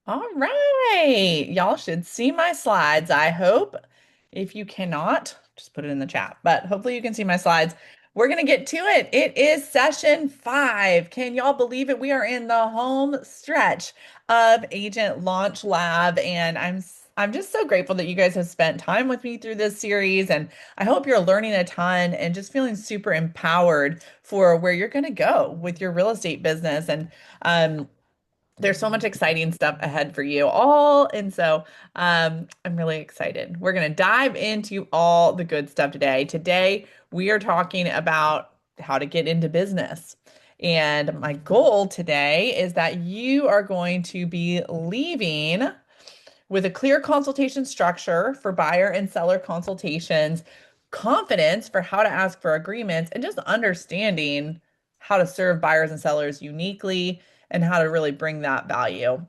All right. Y'all should see my slides, I hope. If you cannot, just put it in the chat, but hopefully you can see my slides. We're going to get to it. It is session 5. Can y'all believe it? We are in the home stretch of Agent Launch Lab, and I'm just so grateful that you guys have spent time with me through this series, and I hope you're learning a ton and just feeling super empowered for where you're going to go with your real estate business. And there's so much exciting stuff ahead for you all. And so I'm really excited. We're going to dive into all the good stuff today. Today, we are talking about how to get into business. And my goal today is that you are going to be leaving with a clear consultation structure for buyer and seller consultations, confidence for how to ask for agreements, and just understanding how to serve buyers and sellers uniquely and how to really bring that value.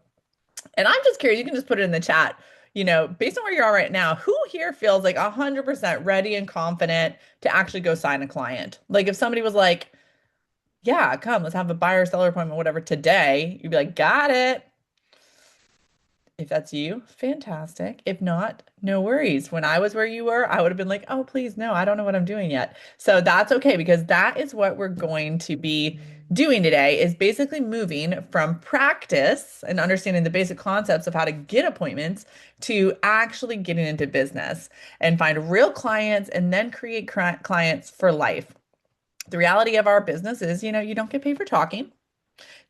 And I'm just curious, you can just put it in the chat. Based on where you are right now, who here feels like 100% ready and confident to actually go sign a client? Like if somebody was like, yeah, come, let's have a buyer seller appointment, whatever, today, you'd be like, got it. If that's you, fantastic. If not, no worries. When I was where you were, I would have been like, oh, please, no, I don't know what I'm doing yet. So that's okay because that is what we're going to be doing today is basically moving from practice and understanding the basic concepts of how to get appointments to actually getting into business and find real clients and then create clients for life. The reality of our business is, you don't get paid for talking.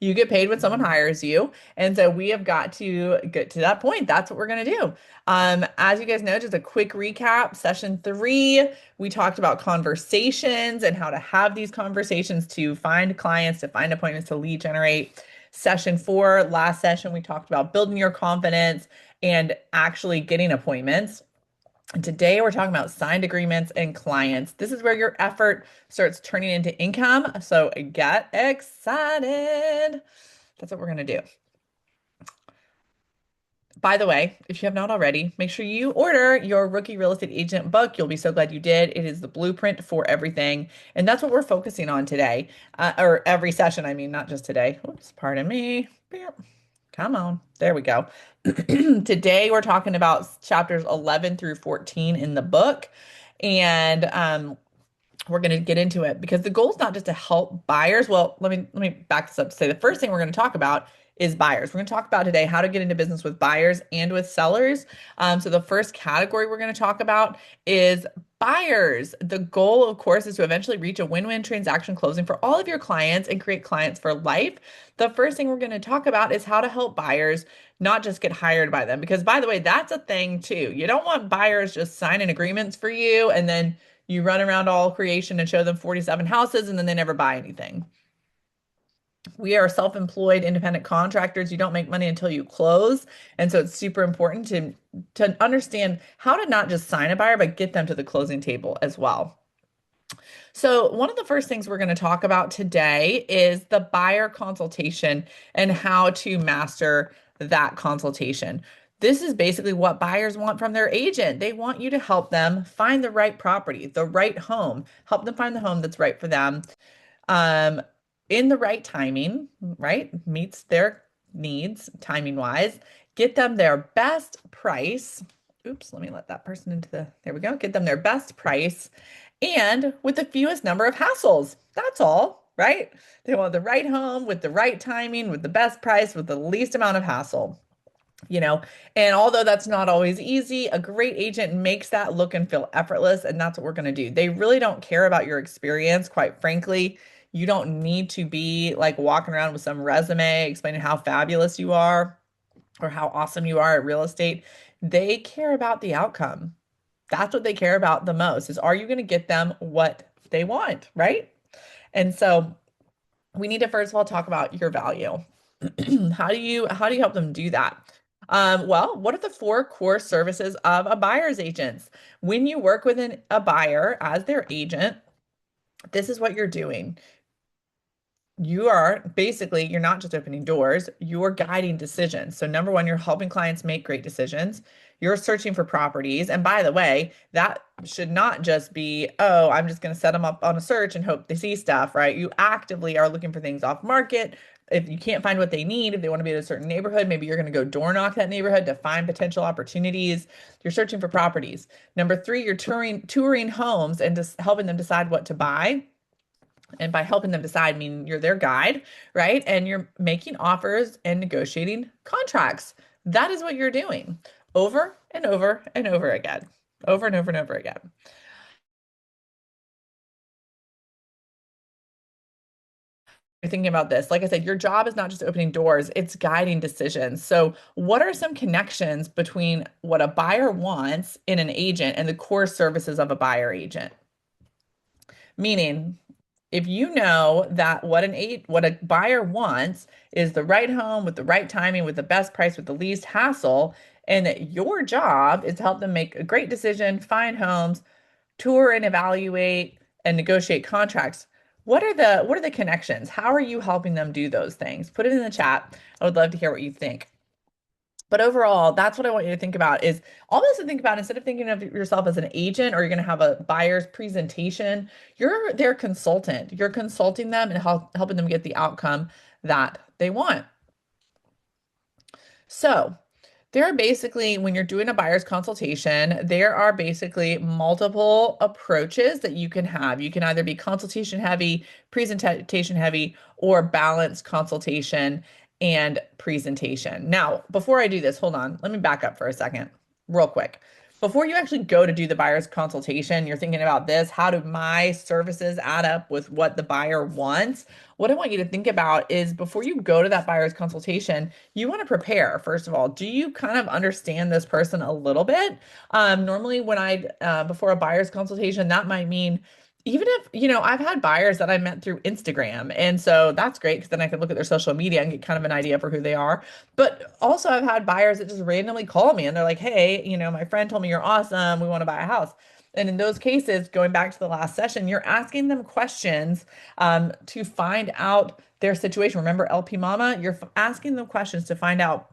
You get paid when someone hires you. And so we have got to get to that point. That's what we're going to do. As you guys know, just a quick recap. Session 3, we talked about conversations and how to have these conversations to find clients, to find appointments, to lead generate. Session 4, last session, we talked about building your confidence and actually getting appointments. And today we're talking about signed agreements and clients. This is where your effort starts turning into income. So get excited. That's what we're going to do. By the way, if you have not already, make sure you order your Rookie Real Estate Agent book. You'll be so glad you did. It is the blueprint for everything. And that's what we're focusing on today, or every session. I mean, not just today. Oops, pardon me. Come on. There we go. Today, we're talking about chapters 11 through 14 in the book. And we're going to get into it because the goal is not just to help buyers. Well, let me back this up to say the first thing we're going to talk about is buyers. We're going to talk about today how to get into business with buyers and with sellers. So the first category we're going to talk about is buyers. The goal, of course, is to eventually reach a win-win transaction closing for all of your clients and create clients for life. The first thing we're going to talk about is how to help buyers not just get hired by them. Because by the way, that's a thing too. You don't want buyers just signing agreements for you and then you run around all creation and show them 47 houses and then they never buy anything. We are self-employed independent contractors. You don't make money until you close. And so it's super important to understand how to not just sign a buyer, but get them to the closing table as well. So, one of the first things we're going to talk about today is the buyer consultation and how to master that consultation. This is basically what buyers want from their agent. They want you to help them find the right property, the right home, help them find the home that's right for them, um, in the right timing, right? Meets their needs timing wise, get them their best price. Oops, let me let that person into there we go. Get them their best price and with the fewest number of hassles. That's all, right? They want the right home with the right timing, with the best price, with the least amount of hassle. You know, and although that's not always easy, a great agent makes that look and feel effortless, and that's what we're going to do. They really don't care about your experience, quite frankly. You don't need to be like walking around with some resume explaining how fabulous you are or how awesome you are at real estate. They care about the outcome. That's what they care about the most is are you going to get them what they want, right? And so we need to first of all talk about your value. How do you help them do that? Well, what are the 4 core services of a buyer's agent? When you work with a buyer as their agent, this is what you're doing. You're not just opening doors, you're guiding decisions. So number one, you're helping clients make great decisions. You're searching for properties. And by the way, that should not just be, oh, I'm just going to set them up on a search and hope they see stuff, right? You actively are looking for things off market if you can't find what they need, if they want to be in a certain neighborhood, maybe you're going to go door knock that neighborhood to find potential opportunities. You're searching for properties. Number three, you're touring homes and just helping them decide what to buy. And by helping them decide, I mean you're their guide, right? And you're making offers and negotiating contracts. That is what you're doing over and over and over again, over and over and over again. You're thinking about this. Like I said, your job is not just opening doors, it's guiding decisions. So, what are some connections between what a buyer wants in an agent and the core services of a buyer agent? Meaning, if you know that what a buyer wants is the right home with the right timing, with the best price, with the least hassle, and that your job is to help them make a great decision, find homes, tour and evaluate and negotiate contracts. What are the connections? How are you helping them do those things? Put it in the chat. I would love to hear what you think. But overall, that's what I want you to think about is almost to think about instead of thinking of yourself as an agent or you're going to have a buyer's presentation, you're their consultant. You're consulting them and helping them get the outcome that they want. So, there are basically, when you're doing a buyer's consultation, there are basically multiple approaches that you can have. You can either be consultation heavy, presentation heavy, or balanced consultation and presentation. Now, before I do this, hold on, let me back up for a second, real quick. Before you actually go to do the buyer's consultation, you're thinking about this. How do my services add up with what the buyer wants? What I want you to think about is before you go to that buyer's consultation, you want to prepare. First of all, do you kind of understand this person a little bit? Normally, when before a buyer's consultation, that might mean even if, I've had buyers that I met through Instagram. And so that's great because then I can look at their social media and get kind of an idea for who they are. But also, I've had buyers that just randomly call me and they're like, hey, my friend told me you're awesome. We want to buy a house. And in those cases, going back to the last session, you're asking them questions to find out their situation. Remember LP Mama? You're asking them questions to find out,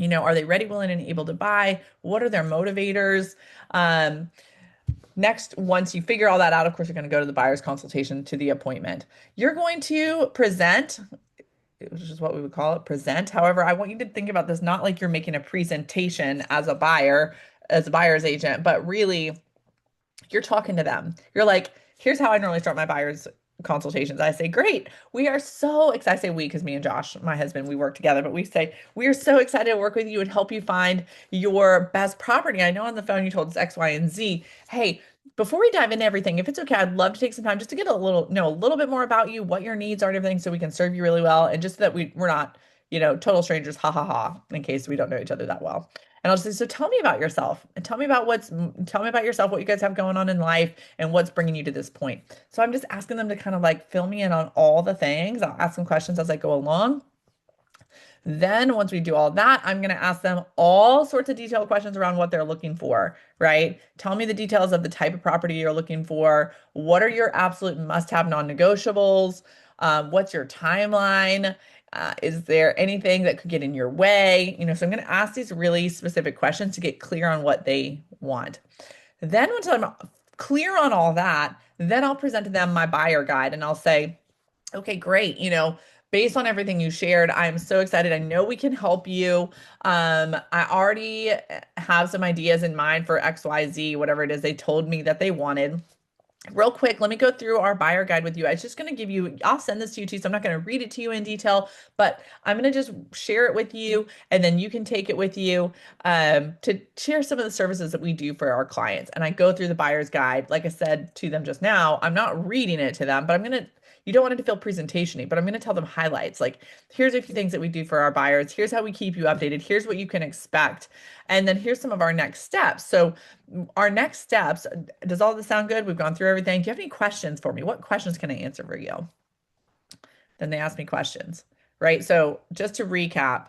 are they ready, willing, and able to buy? What are their motivators? Next, once you figure all that out, of course, you're going to go to the buyer's consultation to the appointment. You're going to present, which is what we would call it, present. However, I want you to think about this not like you're making a presentation as a buyer, as a buyer's agent, but really you're talking to them. You're like, here's how I normally start my buyer's consultations. I say, great. We are so excited. I say we because me and Josh, my husband, we work together, but we say, we are so excited to work with you and help you find your best property. I know on the phone you told us X, Y, and Z. Hey, before we dive into everything, if it's okay, I'd love to take some time just to get a little, know a little bit more about you, what your needs are and everything, so we can serve you really well. And just so that we're not, total strangers, ha ha ha, in case we don't know each other that well. And I'll just say, so tell me about yourself and tell me about yourself, what you guys have going on in life and what's bringing you to this point. So I'm just asking them to kind of like fill me in on all the things. I'll ask them questions as I go along. Then once we do all that, I'm going to ask them all sorts of detailed questions around what they're looking for, right? Tell me the details of the type of property you're looking for. What are your absolute must-have non-negotiables? What's your timeline? Is there anything that could get in your way? So I'm going to ask these really specific questions to get clear on what they want. Then once I'm clear on all that, then I'll present to them my buyer guide and I'll say, okay, great. Based on everything you shared, I'm so excited. I know we can help you. I already have some ideas in mind for XYZ, whatever it is they told me that they wanted. Real quick, let me go through our buyer guide with you. I was just going to give you, I'll send this to you too, so I'm not going to read it to you in detail, but I'm going to just share it with you, and then you can take it with you to share some of the services that we do for our clients. And I go through the buyer's guide. Like I said to them just now, I'm not reading it to them, but you don't want it to feel presentation-y, but I'm going to tell them highlights. Like, here's a few things that we do for our buyers. Here's how we keep you updated. Here's what you can expect. And then here's some of our next steps. So our next steps, does all this sound good? We've gone through everything. Do you have any questions for me? What questions can I answer for you? Then they ask me questions, right? So just to recap,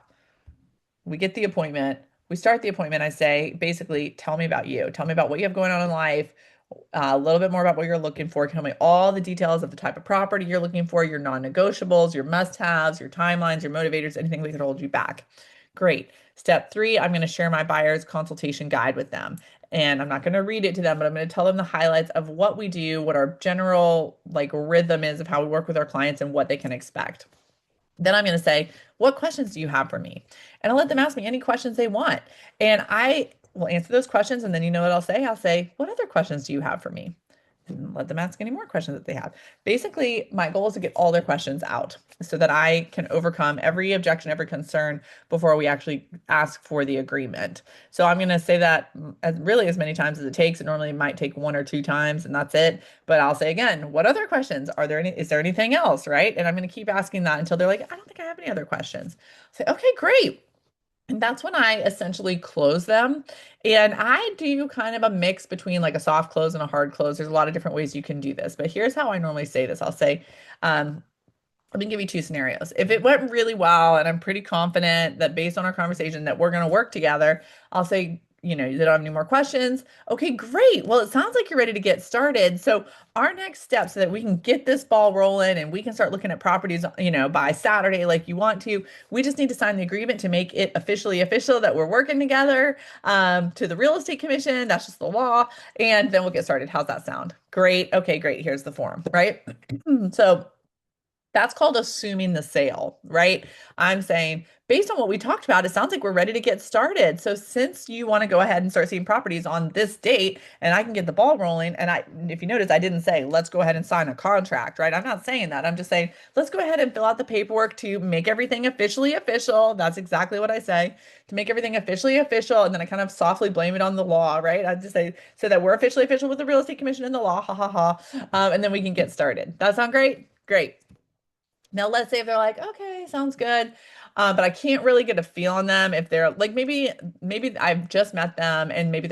we get the appointment. We start the appointment. I say, basically, tell me about you. Tell me about what you have going on in life, a little bit more about what you're looking for. Tell me all the details of the type of property you're looking for, your non-negotiables, your must-haves, your timelines, your motivators, anything that could hold you back. Great. Step 3, I'm going to share my buyer's consultation guide with them. And I'm not going to read it to them, but I'm going to tell them the highlights of what we do, what our general rhythm is of how we work with our clients and what they can expect. Then I'm going to say, what questions do you have for me? And I'll let them ask me any questions they want. And I will answer those questions. And then you know what I'll say? I'll say, what other questions do you have for me? And let them ask any more questions that they have. Basically, my goal is to get all their questions out so that I can overcome every objection, every concern before we actually ask for the agreement. So I'm going to say that really as many times as it takes. It normally might take one or two times and that's it. But I'll say again, what other questions? Is there anything else? Right. And I'm going to keep asking that until they're like, I don't think I have any other questions. Say, okay, great. And that's when I essentially close them. And I do kind of a mix between like a soft close and a hard close. There's a lot of different ways you can do this, but here's how I normally say this. I'll say, um, let me give you two scenarios. If it went really well and I'm pretty confident that based on our conversation that we're going to work together, I'll say, you don't have any more questions. Okay, great. Well, it sounds like you're ready to get started. So our next step so that we can get this ball rolling and we can start looking at properties, by Saturday like you want to, we just need to sign the agreement to make it officially official that we're working together to the real estate commission. That's just the law. And then we'll get started. How's that sound? Great. Okay, great. Here's the form, right? So that's called assuming the sale, right? I'm saying, based on what we talked about, it sounds like we're ready to get started. So since you want to go ahead and start seeing properties on this date, and I can get the ball rolling, and if you notice, I didn't say, let's go ahead and sign a contract, right? I'm not saying that. I'm just saying, let's go ahead and fill out the paperwork to make everything officially official. That's exactly what I say, to make everything officially official. And then I kind of softly blame it on the law, right? I just say, so that we're officially official with the real estate commission and the law, ha ha ha. And then we can get started. That sound great? Great. Now, let's say if they're like, okay, sounds good, but I can't really get a feel on them if they're like maybe I've just met them and maybe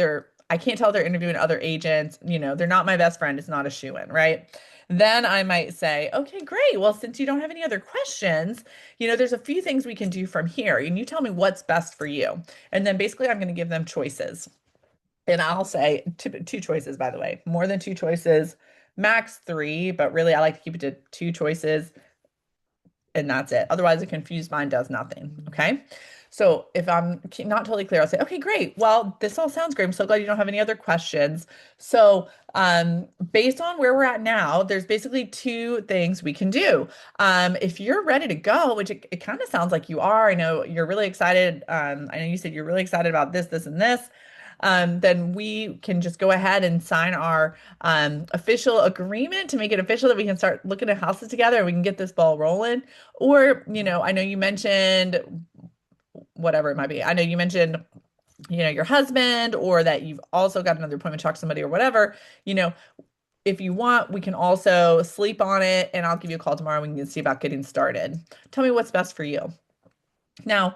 I can't tell if they're interviewing other agents. They're not my best friend. It's not a shoo-in, right? Then I might say, okay, great. Well, since you don't have any other questions, there's a few things we can do from here, and you tell me what's best for you. And then basically, I'm going to give them choices, and I'll say two choices, by the way, more than two choices, max three, but really I like to keep it to two choices and that's it. Otherwise, a confused mind does nothing. Okay. So if I'm not totally clear, I'll say, okay, great. Well, this all sounds great. I'm so glad you don't have any other questions. So, based on where we're at now, there's basically two things we can do. If you're ready to go, which it kind of sounds like you are, I know you're really excited. I know you said you're really excited about this, this, and this. Then we can just go ahead and sign our official agreement to make it official that we can start looking at houses together and we can get this ball rolling. Or, I know you mentioned whatever it might be. I know you mentioned, your husband or that you've also got another appointment to talk to somebody or whatever. If you want, we can also sleep on it and I'll give you a call tomorrow and we can see about getting started. Tell me what's best for you. Now,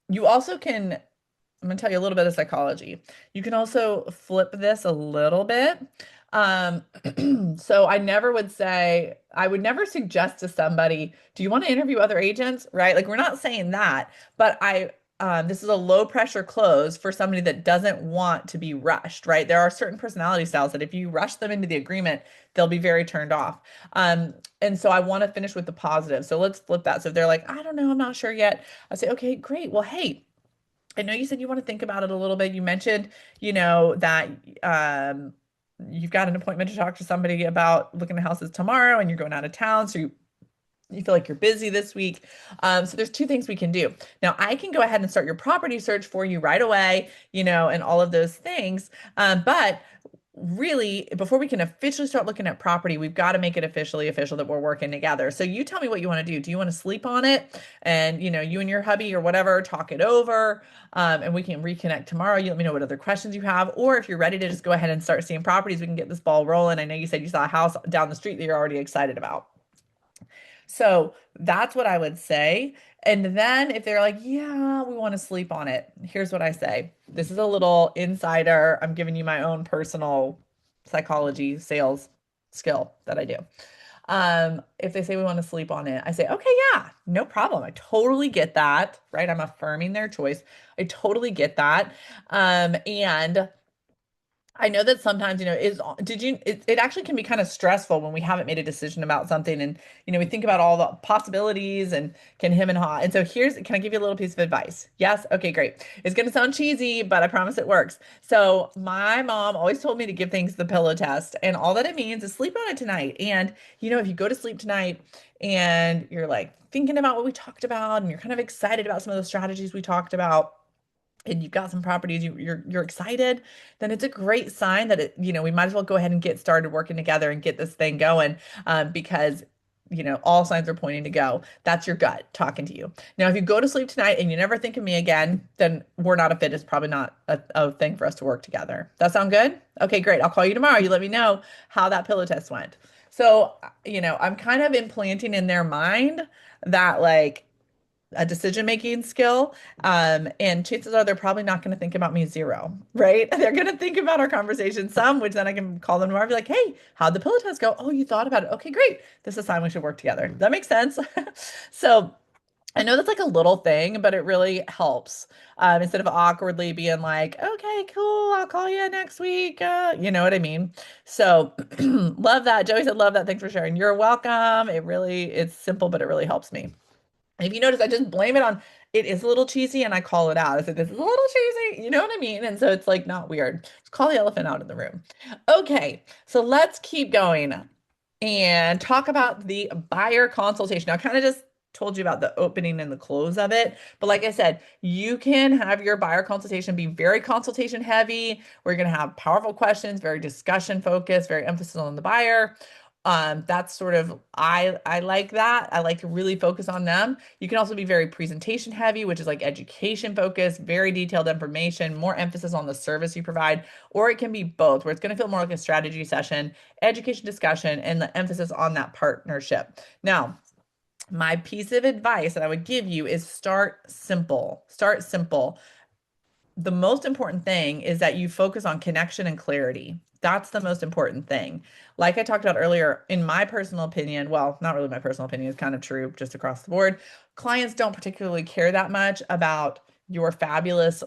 you also can I'm going to tell you a little bit of psychology. You can also flip this a little bit. Um, so I would never suggest to somebody, do you want to interview other agents? Right? Like, we're not saying that, but this is a low pressure close for somebody that doesn't want to be rushed, right? There are certain personality styles that if you rush them into the agreement, they'll be very turned off. And so I want to finish with the positive. So let's flip that. So if they're like, I don't know, I'm not sure yet. I say, okay, great. Well, hey, I know you said you want to think about it a little bit. You mentioned, that you've got an appointment to talk to somebody about looking at houses tomorrow and you're going out of town. So you feel like you're busy this week. So there's two things we can do. Now, I can go ahead and start your property search for you right away, and all of those things. But really, before we can officially start looking at property, we've got to make it officially official that we're working together. So you tell me what you want to do. Do you want to sleep on it? And, you and your hubby or whatever, talk it over, and we can reconnect tomorrow. You let me know what other questions you have. Or if you're ready to just go ahead and start seeing properties, we can get this ball rolling. I know you said you saw a house down the street that you're already excited about. So that's what I would say. And then if they're like, yeah, we want to sleep on it, here's what I say. This is a little insider. I'm giving you my own personal psychology sales skill that I do. If they say we want to sleep on it, I say, okay, yeah, no problem. I totally get that, right? I'm affirming their choice. I totally get that. And I know that sometimes, it actually can be kind of stressful when we haven't made a decision about something and, we think about all the possibilities and can him and haw. And so can I give you a little piece of advice? Yes? Okay, great. It's going to sound cheesy, but I promise it works. So my mom always told me to give things the pillow test. And all that it means is sleep on it tonight. And, if you go to sleep tonight and you're like thinking about what we talked about and you're kind of excited about some of the strategies we talked about, and you've got some properties you're excited, then it's a great sign that we might as well go ahead and get started working together and get this thing going, because all signs are pointing to go. That's your gut talking to you. Now, if you go to sleep tonight and you never think of me again, then we're not a fit. It's probably not a thing for us to work together. That sound good? Okay, great. I'll call you tomorrow. You let me know how that pillow test went. So, I'm kind of implanting in their mind that like a decision making skill. And chances are they're probably not going to think about me zero, right? They're going to think about our conversation some, which then I can call them tomorrow and be like, hey, how'd the pillow test go? Oh, you thought about it. Okay, great. This is a sign we should work together. That makes sense. So I know that's like a little thing, but it really helps. Instead of awkwardly being like, okay, cool, I'll call you next week. You know what I mean? So love that. Joey said, love that. Thanks for sharing. You're welcome. It's simple, but it really helps me. If you notice, I just blame it on it is a little cheesy and I call it out. I said, this is a little cheesy. You know what I mean? And so it's like not weird. Just call the elephant out in the room. Okay, so let's keep going and talk about the buyer consultation. Now, I kind of just told you about the opening and the close of it. But like I said, you can have your buyer consultation be very consultation heavy, where you're going to have powerful questions, very discussion focused, very emphasis on the buyer. That's sort of I like that. I like to really focus on them. You can also be very presentation heavy, which is like education focused, very detailed information, more emphasis on the service you provide, or it can be both, where it's going to feel more like a strategy session, education discussion, and the emphasis on that partnership. Now, my piece of advice that I would give you is start simple. Start simple. The most important thing is that you focus on connection and clarity. That's the most important thing. Like I talked about earlier, in my personal opinion, well, not really my personal opinion, it's kind of true just across the board. Clients don't particularly care that much about your fabulous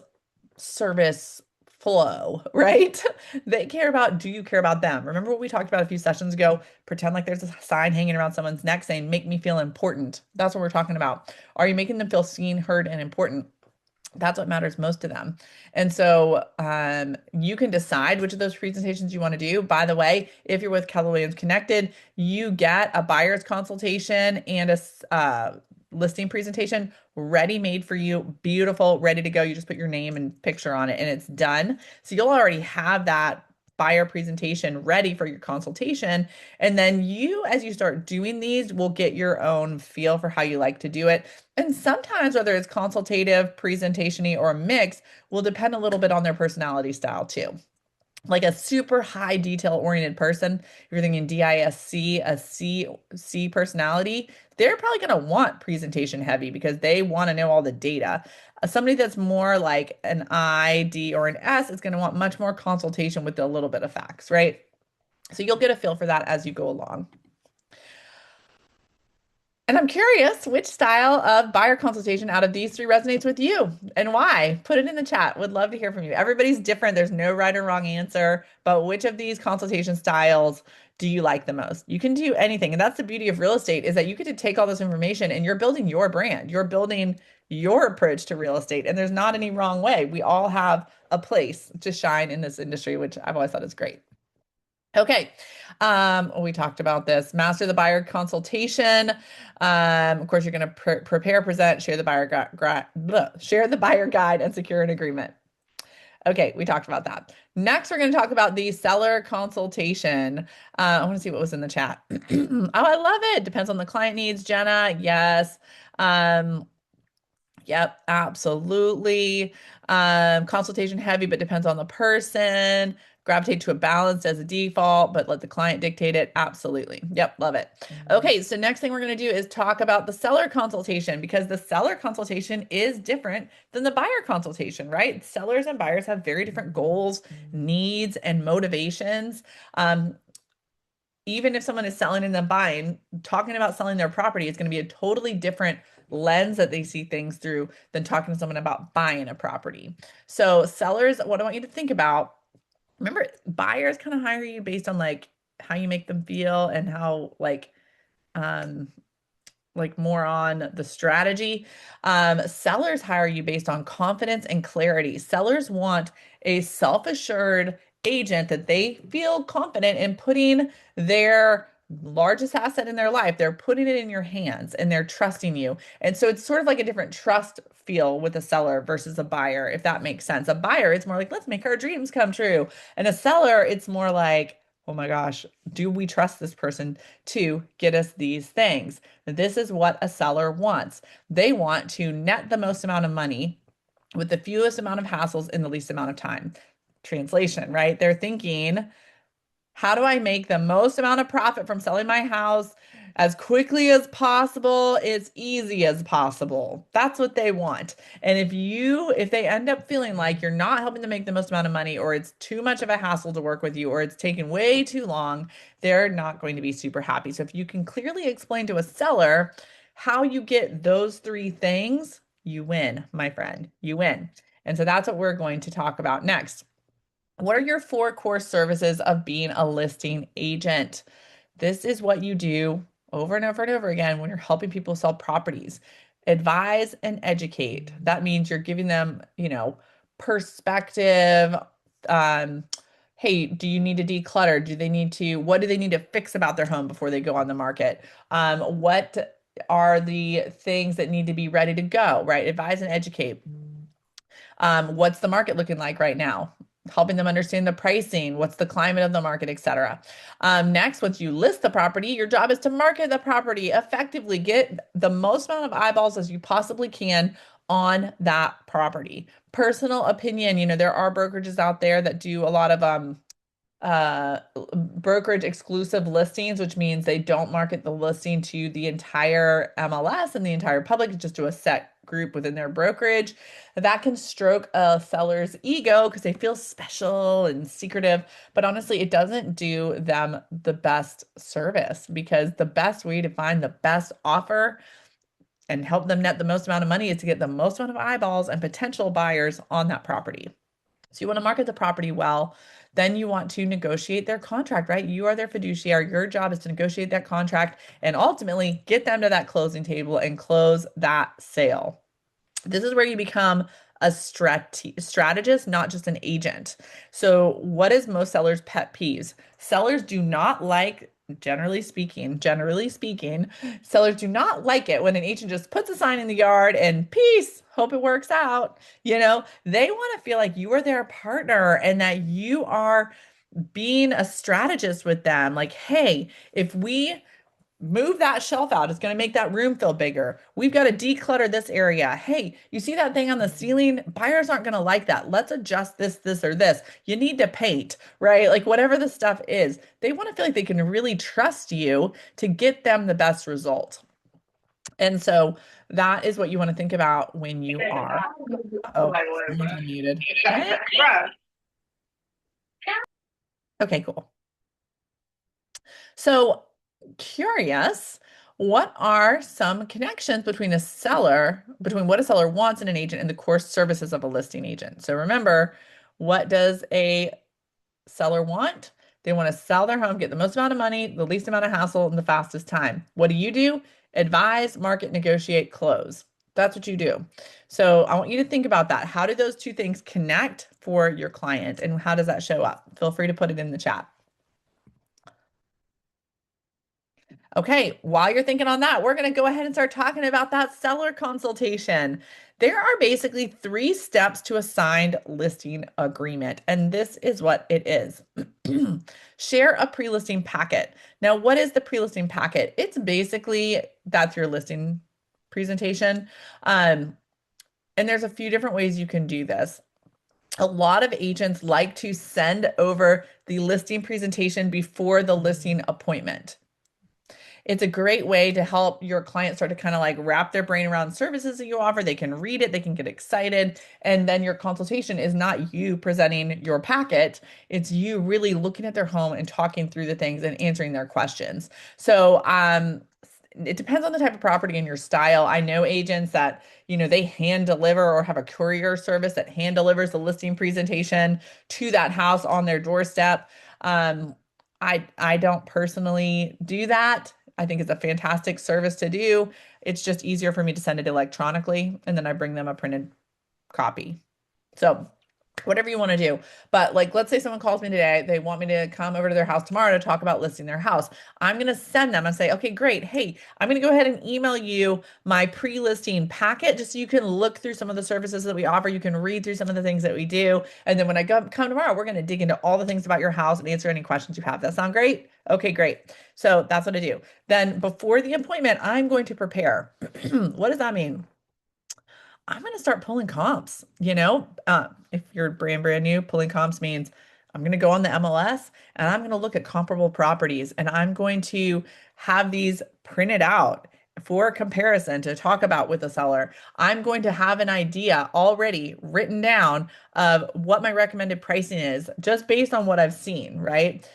service flow, right? They care about, do you care about them? Remember what we talked about a few sessions ago? Pretend like there's a sign hanging around someone's neck saying, make me feel important. That's what we're talking about. Are you making them feel seen, heard, and important? That's what matters most to them. And so you can decide which of those presentations you want to do. By the way, if you're with Keller Williams Connected, you get a buyer's consultation and a listing presentation ready made for you, beautiful, ready to go. You just put your name and picture on it and it's done. So you'll already have that buyer presentation ready for your consultation. And then you, as you start doing these, will get your own feel for how you like to do it. And sometimes, whether it's consultative, presentation-y, or a mix, will depend a little bit on their personality style too. Like a super high detail oriented person, if you're thinking DISC, a C personality, they're probably going to want presentation heavy because they want to know all the data. Somebody that's more like an I, D, or an S is going to want much more consultation with a little bit of facts, right? So you'll get a feel for that as you go along. And I'm curious which style of buyer consultation out of these three resonates with you and why. Put it in the chat. Would love to hear from you. Everybody's different. There's no right or wrong answer, but which of these consultation styles do you like the most? You can do anything. And that's the beauty of real estate is that you get to take all this information and you're building your brand. You're building your approach to real estate. And there's not any wrong way. We all have a place to shine in this industry, which I've always thought is great. Okay. We talked about this. Master the buyer consultation. Of course, you're going to prepare, present, share the share the buyer guide, and secure an agreement. Okay, we talked about that. Next, we're going to talk about the seller consultation. I want to see what was in the chat. Oh, I love it. Depends on the client needs, Jenna. Yes. Yep, absolutely. Consultation heavy, but depends on the person. Gravitate to a balance as a default, but let the client dictate it. Absolutely. Yep, love it. Okay, so next thing we're going to do is talk about the seller consultation because the seller consultation is different than the buyer consultation, right? Sellers and buyers have very different goals, needs, and motivations. Even if someone is selling and then buying, talking about selling their property is going to be a totally different lens that they see things through than talking to someone about buying a property. So sellers, what I want you to think about Remember, buyers kind of hire you based on like how you make them feel and how um more on the strategy. Sellers hire you based on confidence and clarity. Sellers want a self-assured agent that they feel confident in putting their largest asset in their life. They're putting it in your hands and they're trusting you. And so it's sort of like a different trust feel with a seller versus a buyer, if that makes sense. A buyer, it's more like, let's make our dreams come true. And a seller, it's more like, oh my gosh, do we trust this person to get us these things? This is what a seller wants. They want to net the most amount of money with the fewest amount of hassles in the least amount of time. Translation, right? They're thinking, how do I make the most amount of profit from selling my house as quickly as possible, as easy as possible? That's what they want. And if they end up feeling like you're not helping them make the most amount of money, or it's too much of a hassle to work with you, or it's taken way too long, they're not going to be super happy. So if you can clearly explain to a seller how you get those three things, you win, my friend. You win. And so that's what we're going to talk about next. What are your four core services of being a listing agent? This is what you do over and over and over again when you're helping people sell properties. Advise and educate. That means you're giving them, perspective. Um, hey, do you need to declutter? What do they need to fix about their home before they go on the market? What are the things that need to be ready to go, right? Advise and educate. What's the market looking like right now? Helping them understand the pricing, what's the climate of the market, etc. Next, once you list the property, your job is to market the property effectively, get the most amount of eyeballs as you possibly can on that property. Personal opinion, there are brokerages out there that do a lot of brokerage exclusive listings, which means they don't market the listing to the entire MLS and the entire public, just to a set group within their brokerage. That can stroke a seller's ego because they feel special and secretive. But honestly, it doesn't do them the best service, because the best way to find the best offer and help them net the most amount of money is to get the most amount of eyeballs and potential buyers on that property. So you want to market the property well. Then you want to negotiate their contract, right? You are their fiduciary. Your job is to negotiate that contract and ultimately get them to that closing table and close that sale. This is where you become a strategist, not just an agent. So, what is most sellers' pet peeves? Sellers do not like, generally speaking, sellers do not like it when an agent just puts a sign in the yard and peace, hope it works out. They want to feel like you are their partner and that you are being a strategist with them. Like, hey, if we move that shelf out, it's going to make that room feel bigger. We've got to declutter this area. Hey, you see that thing on the ceiling? Buyers aren't going to like that. Let's adjust this, or this. You need to paint, right? Like whatever the stuff is, they want to feel like they can really trust you to get them the best result. And so that is what you want to think about when you are. Oh, someone's unmuted. Hey. Okay, cool. So curious, what are some connections between what a seller wants in an agent and the core services of a listing agent? So remember, what does a seller want? They want to sell their home, get the most amount of money, the least amount of hassle, in the fastest time. What do? Advise, market, negotiate, close. That's what you do. So I want you to think about that. How do those two things connect for your client, and how does that show up? Feel free to put it in the chat. Okay, while you're thinking on that, we're going to go ahead and start talking about that seller consultation. There are basically 3 steps to a signed listing agreement, and this is what it is. Share a pre-listing packet. Now, what is the pre-listing packet? It's basically, that's your listing presentation. And there's a few different ways you can do this. A lot of agents like to send over the listing presentation before the listing appointment. It's a great way to help your client start to kind of like wrap their brain around services that you offer. They can read it, they can get excited. And then your consultation is not you presenting your packet, it's you really looking at their home and talking through the things and answering their questions. So, it depends on the type of property and your style. I know agents that, they hand deliver or have a courier service that hand delivers the listing presentation to that house on their doorstep. Um, I don't personally do that. I think it's a fantastic service to do. It's just easier for me to send it electronically, and then I bring them a printed copy. So whatever you want to do. But like, let's say someone calls me today, they want me to come over to their house tomorrow to talk about listing their house. I'm going to send them and say, okay, great. Hey, I'm going to go ahead and email you my pre-listing packet just so you can look through some of the services that we offer. You can read through some of the things that we do. And then when I come tomorrow, we're going to dig into all the things about your house and answer any questions you have. That sound great? Okay, great. So that's what I do. Then before the appointment, I'm going to prepare. What does that mean? I'm going to start pulling comps. If you're brand new, pulling comps means I'm going to go on the MLS and I'm going to look at comparable properties and I'm going to have these printed out for comparison to talk about with the seller. I'm going to have an idea already written down of what my recommended pricing is just based on what I've seen, right?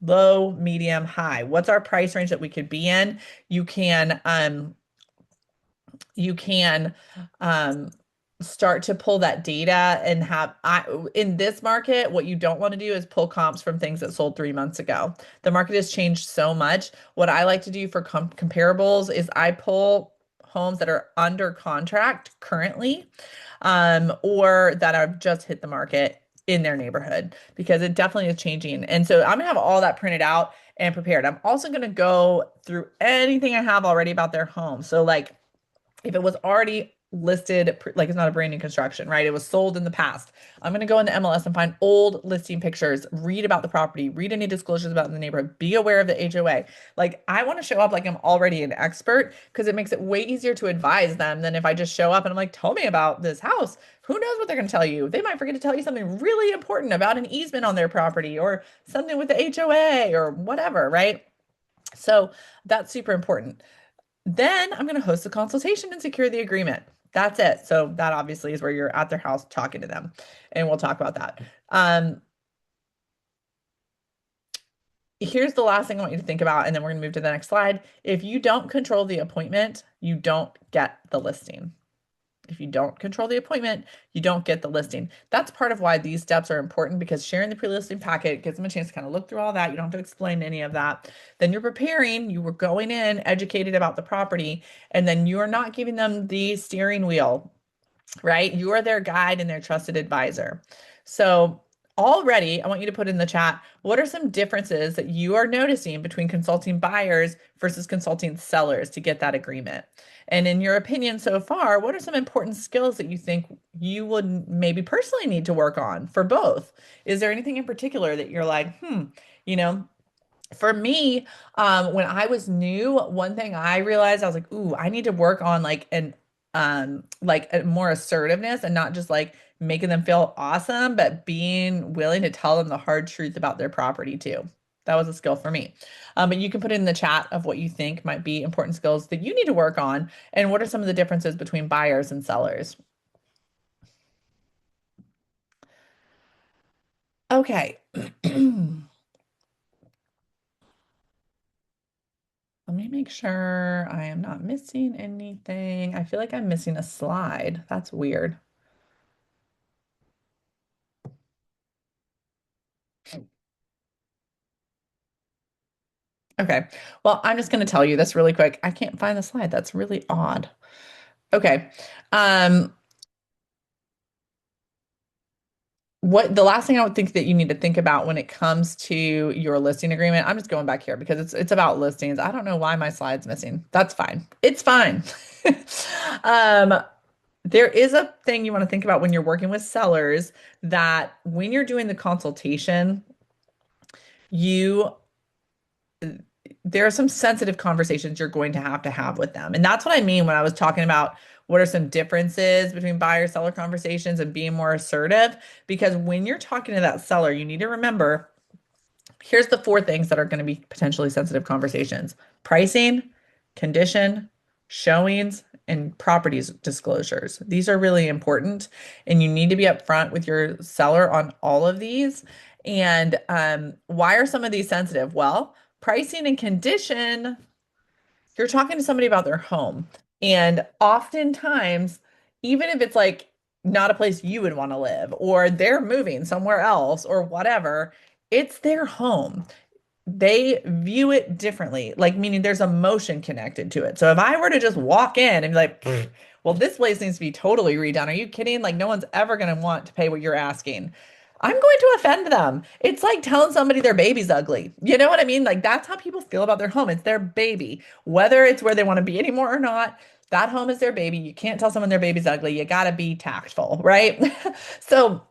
Low, medium, high. What's our price range that we could be in? You can you can um, start to pull that data and in this market, what you don't want to do is pull comps from things that sold 3 months ago. The market has changed so much. What I like to do for comparables is I pull homes that are under contract currently, or that have just hit the market in their neighborhood because it definitely is changing. And so I'm gonna have all that printed out and prepared. I'm also gonna go through anything I have already about their home. So like if it was already listed, like it's not a brand new construction, right? It was sold in the past. I'm going to go in the MLS and find old listing pictures, read about the property, read any disclosures about the neighborhood, be aware of the HOA. Like I want to show up like I'm already an expert because it makes it way easier to advise them than if I just show up and I'm like, tell me about this house. Who knows what they're going to tell you? They might forget to tell you something really important about an easement on their property or something with the HOA or whatever, right? So that's super important. Then I'm going to host a consultation and secure the agreement. That's it. So that obviously is where you're at their house talking to them, and we'll talk about that. Here's the last thing I want you to think about, and then we're going to move to the next slide. If you don't control the appointment, you don't get the listing. If you don't control the appointment, you don't get the listing. That's part of why these steps are important because sharing the pre-listing packet gives them a chance to kind of look through all that. You don't have to explain any of that. Then you're preparing, you were going in educated about the property, and then you are not giving them the steering wheel, right? You are their guide and their trusted advisor. So already, I want you to put in the chat, what are some differences that you are noticing between consulting buyers versus consulting sellers to get that agreement? And in your opinion so far, what are some important skills that you think you would maybe personally need to work on for both? Is there anything in particular that you're like, you know, for me, when I was new, one thing I realized I was like, ooh, I need to work on like a more assertiveness and not just like making them feel awesome, but being willing to tell them the hard truth about their property too. That was a skill for me. But you can put in the chat of what you think might be important skills that you need to work on, and what are some of the differences between buyers and sellers. Okay. Let me make sure I am not missing anything. I feel like I'm missing a slide. That's weird. Okay. Well, I'm just going to tell you this really quick. I can't find the slide. That's really odd. Okay. Um, what the last thing I would think that you need to think about when it comes to your listing agreement, I'm just going back here because it's about listings. I don't know why my slide's missing. That's fine. It's fine. Um, there is a thing you want to think about when you're working with sellers that when you're doing the consultation, you there are some sensitive conversations you're going to have with them. And that's what I mean when I was talking about what are some differences between buyer seller conversations and being more assertive. Because when you're talking to that seller, you need to remember here's the four things that are going to be potentially sensitive conversations: pricing, condition, showings, and properties disclosures. These are really important, and you need to be upfront with your seller on all of these. And why are some of these sensitive? Well, pricing and condition you're talking to somebody about their home. And oftentimes, even if it's like not a place you would want to live, or they're moving somewhere else, or whatever, it's their home. They view it differently, like meaning there's emotion connected to it. So if I were to just walk in and be like, "Pfft, well, this place needs to be totally redone. Are you kidding? Like, no one's ever going to want to pay what you're asking. I'm going to offend them. It's like telling somebody their baby's ugly. You know what I mean? Like, that's how people feel about their home. It's their baby, whether it's where they want to be anymore or not. That home is their baby. You can't tell someone their baby's ugly. You got to be tactful, right? So,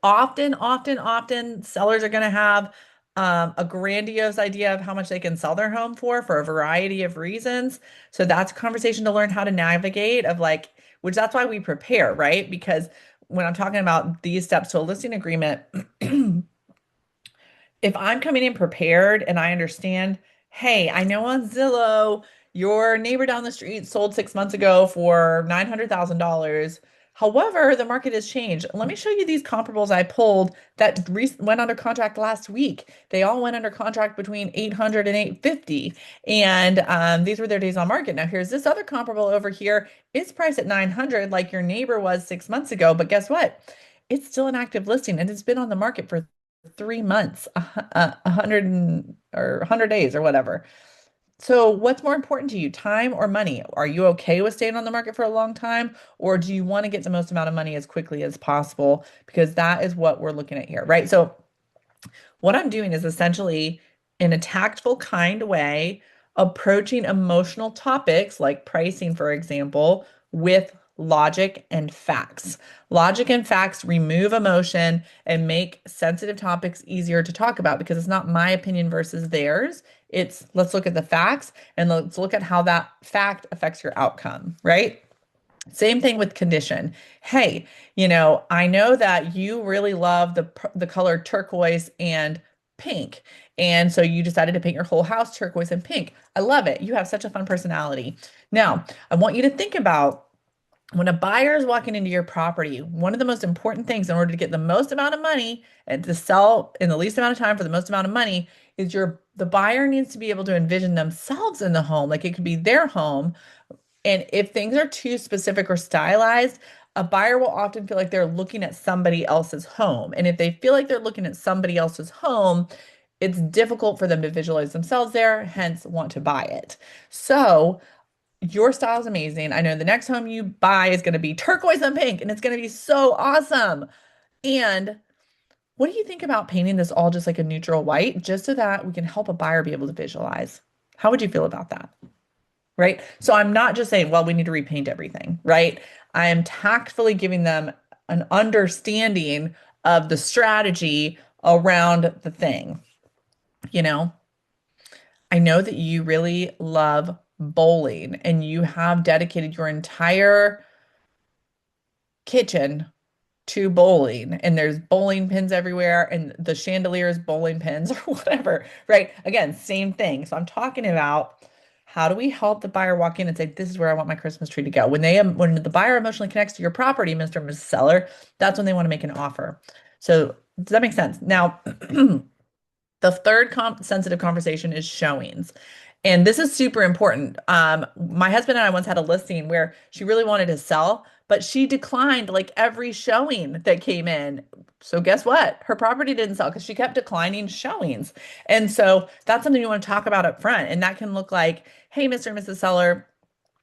often sellers are going to have a grandiose idea of how much they can sell their home for a variety of reasons. So that's a conversation to learn how to navigate of like, which that's why we prepare, right? Because when I'm talking about these steps to a listing agreement, if I'm coming in prepared and I understand, hey, I know on Zillow, your neighbor down the street sold 6 months ago for $900,000. However, the market has changed. Let me show you these comparables I pulled that went under contract last week. They all went under contract between 800 and 850. And these were their days on market. Now, here's this other comparable over here. It's priced at 900 like your neighbor was 6 months ago. But guess what? It's still an active listing and it's been on the market for 3 months, a hundred or 100 days or whatever. So what's more important to you, time or money? Are you okay with staying on the market for a long time, or do you want to get the most amount of money as quickly as possible? Because that is what we're looking at here, right? So what I'm doing is essentially, in a tactful, kind way, approaching emotional topics like pricing, for example, with logic and facts. Logic and facts remove emotion and make sensitive topics easier to talk about because it's not my opinion versus theirs. It's let's look at the facts and let's look at how that fact affects your outcome, right? Same thing with condition. Hey, I know that you really love the color turquoise and pink. And so you decided to paint your whole house turquoise and pink. I love it. You have such a fun personality. Now, I want you to think about when a buyer is walking into your property, one of the most important things in order to get the most amount of money and to sell in the least amount of time for the most amount of money is the buyer needs to be able to envision themselves in the home. Like it could be their home, and if things are too specific or stylized, a buyer will often feel like they're looking at somebody else's home. And if they feel like they're looking at somebody else's home, it's difficult for them to visualize themselves there, hence want to buy it. So your style is amazing. I know the next home you buy is going to be turquoise and pink, and it's going to be so awesome. And what do you think about painting this all just like a neutral white, just so that we can help a buyer be able to visualize? How would you feel about that? Right? So I'm not just saying, well, we need to repaint everything, right? I am tactfully giving them an understanding of the strategy around the thing. You know, I know that you really love bowling and you have dedicated your entire kitchen to bowling, and there's bowling pins everywhere, and the chandelier is bowling pins or whatever, right? Again, same thing. So I'm talking about how do we help the buyer walk in and say, this is where I want my Christmas tree to go. When the buyer emotionally connects to your property, Mr. and Mrs. Seller, that's when they want to make an offer. So does that make sense? Now, the third sensitive conversation is showings. And this is super important. My husband and I once had a listing where she really wanted to sell, but she declined like every showing that came in. So guess what? Her property didn't sell because she kept declining showings. And so that's something you want to talk about up front. And that can look like, hey, Mr. and Mrs. Seller,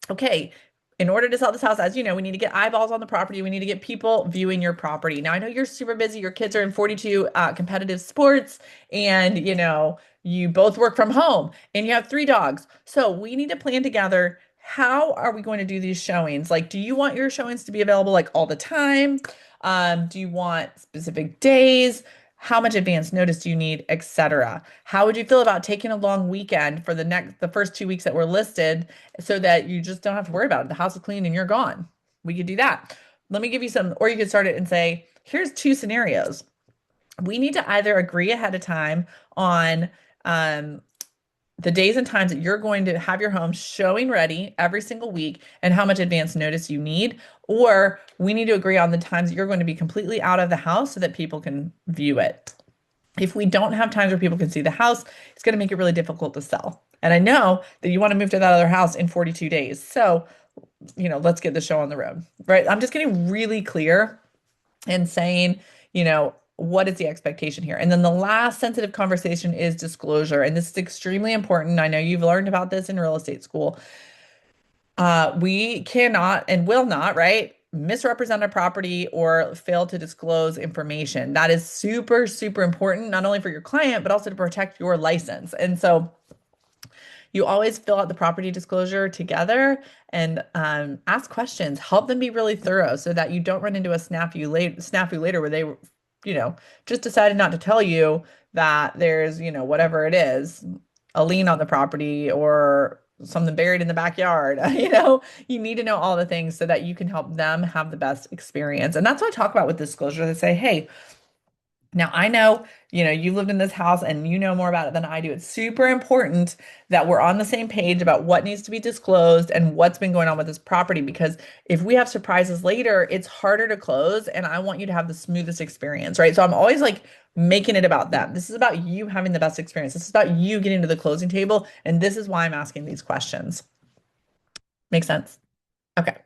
okay, in order to sell this house, as you know, we need to get eyeballs on the property. We need to get people viewing your property. Now, I know you're super busy. Your kids are in 42 competitive sports, and you both work from home, and you have 3 dogs. So we need to plan together. How are we going to do these showings? Like, do you want your showings to be available like all the time? Do you want specific days? How much advance notice do you need, etc.? How would you feel about taking a long weekend for the first 2 weeks that were listed so that you just don't have to worry about it? The house is clean and you're gone. We could do that. Let me give you some, or you could start it and say, here's 2 scenarios. We need to either agree ahead of time on the days and times that you're going to have your home showing ready every single week and how much advance notice you need, or we need to agree on the times that you're going to be completely out of the house so that people can view it. If we don't have times where people can see the house, it's going to make it really difficult to sell. And I know that you want to move to that other house in 42 days. So, let's get the show on the road, right? I'm just getting really clear and saying, what is the expectation here? And then the last sensitive conversation is disclosure. And this is extremely important. I know you've learned about this in real estate school. We cannot and will not, right? Misrepresent a property or fail to disclose information. That is super, super important, not only for your client, but also to protect your license. And so you always fill out the property disclosure together and ask questions. Help them be really thorough so that you don't run into a snafu later where they, just decided not to tell you that there's, whatever it is, a lien on the property or something buried in the backyard. You need to know all the things so that you can help them have the best experience. And that's what I talk about with disclosure. They say, hey, now, I know, you've lived in this house and you know more about it than I do. It's super important that we're on the same page about what needs to be disclosed and what's been going on with this property because if we have surprises later, it's harder to close and I want you to have the smoothest experience, right? So I'm always like making it about them. This is about you having the best experience. This is about you getting to the closing table, and this is why I'm asking these questions. Make sense? Okay.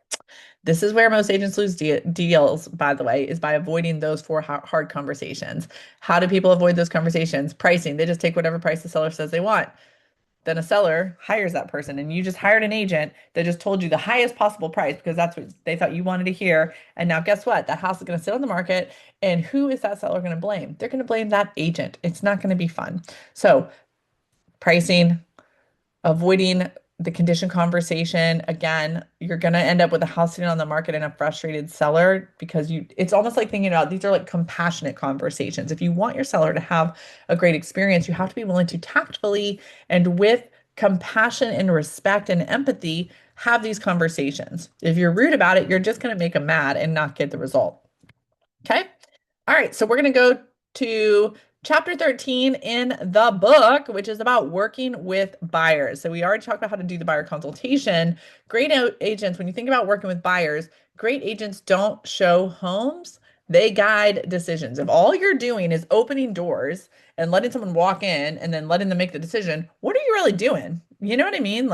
This is where most agents lose deals, by the way, is by avoiding those four hard conversations. How do people avoid those conversations? Pricing. They just take whatever price the seller says they want. Then a seller hires that person, and you just hired an agent that just told you the highest possible price because that's what they thought you wanted to hear. And now, guess what? That house is going to sit on the market. And who is that seller going to blame? They're going to blame that agent. It's not going to be fun. So, pricing, avoiding the condition conversation. Again, you're going to end up with a house sitting on the market and a frustrated seller because it's almost like thinking about these are like compassionate conversations. If you want your seller to have a great experience, you have to be willing to tactfully and with compassion and respect and empathy have these conversations. If you're rude about it, you're just going to make them mad and not get the result. Okay. All right. So we're going to go to chapter 13 in the book, which is about working with buyers. So we already talked about how to do the buyer consultation. Great agents, when you think about working with buyers, great agents don't show homes. They guide decisions. If all you're doing is opening doors and letting someone walk in and then letting them make the decision, what are you really doing? You know what I mean?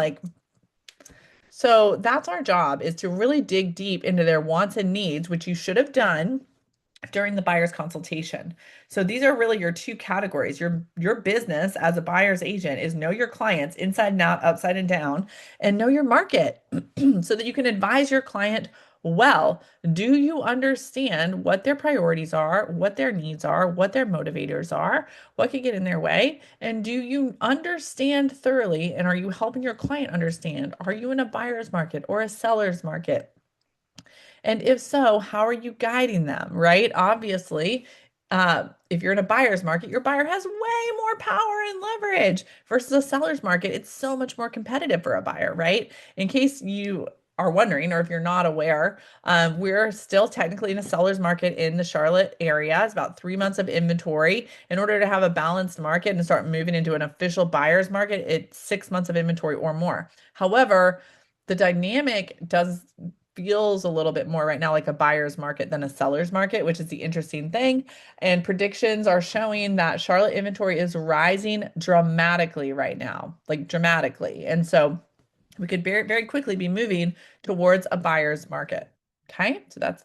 So that's our job is to really dig deep into their wants and needs, which you should have done during the buyer's consultation. So these are really your two categories. Your business as a buyer's agent is know your clients inside and out, upside and down, and know your market so that you can advise your client well. Do you understand what their priorities are, what their needs are, what their motivators are, what could get in their way? And do you understand thoroughly? And are you helping your client understand? Are you in a buyer's market or a seller's market? And if so, how are you guiding them, right? Obviously, if you're in a buyer's market, your buyer has way more power and leverage versus a seller's market. It's so much more competitive for a buyer, right? In case you are wondering, or if you're not aware, we're still technically in a seller's market in the Charlotte area. It's about 3 months of inventory. In order to have a balanced market and start moving into an official buyer's market, it's 6 months of inventory or more. However, the dynamic does feels a little bit more right now like a buyer's market than a seller's market, which is the interesting thing. And predictions are showing that Charlotte inventory is rising dramatically right now, like dramatically. And so we could very, very quickly be moving towards a buyer's market. Okay, so that's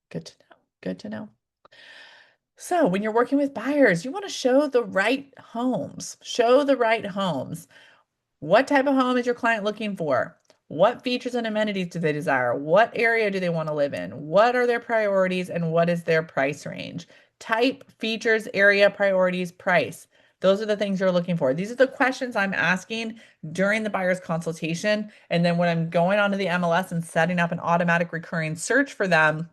good to know. Good to know. So when you're working with buyers, you want to show the right homes. Show the right homes. What type of home is your client looking for? What features and amenities do they desire? What area do they want to live in? What are their priorities and what is their price range? Type, features, area, priorities, price. Those are the things you're looking for. These are the questions I'm asking during the buyer's consultation. And then when I'm going onto the MLS and setting up an automatic recurring search for them,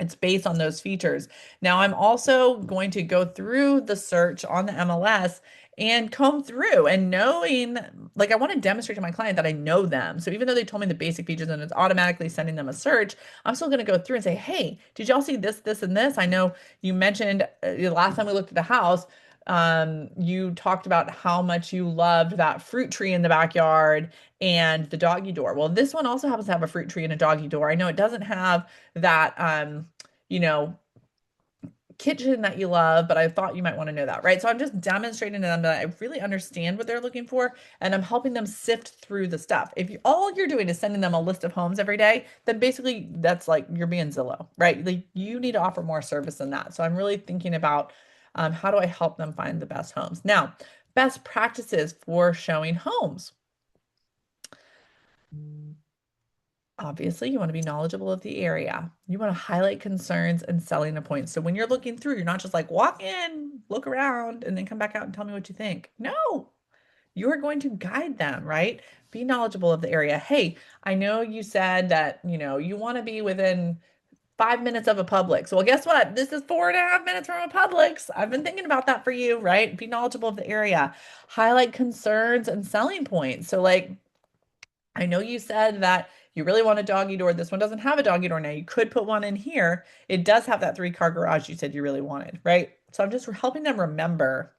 it's based on those features. Now, I'm also going to go through the search on the MLS and comb through and knowing, like, I want to demonstrate to my client that I know them. So even though they told me the basic features and it's automatically sending them a search, I'm still going to go through and say, hey, did y'all see this, this, and this? I know you mentioned the last time we looked at the house, you talked about how much you loved that fruit tree in the backyard and the doggy door. Well, this one also happens to have a fruit tree and a doggy door. I know it doesn't have that, you know, kitchen that you love, but I thought you might want to know that, right? So I'm just demonstrating to them that I really understand what they're looking for, and I'm helping them sift through the stuff. If you, all you're doing is sending them a list of homes every day, then basically that's like you're being Zillow, right? Like you need to offer more service than that. So I'm really thinking about how do I help them find the best homes? Now, best practices for showing homes. Obviously, you want to be knowledgeable of the area. You want to highlight concerns and selling points. So when you're looking through, you're not just like walk in, look around, and then come back out and tell me what you think. No, you are going to guide them, right? Be knowledgeable of the area. Hey, I know you said that, you want to be within 5 minutes of a Publix. Well, guess what? This is 4.5 minutes from a Publix. I've been thinking about that for you, right? Be knowledgeable of the area. Highlight concerns and selling points. So like I know you said that you really want a doggy door. This one doesn't have a doggy door now. You could put one in here. It does have that three-car garage you said you really wanted, right? So I'm just helping them remember.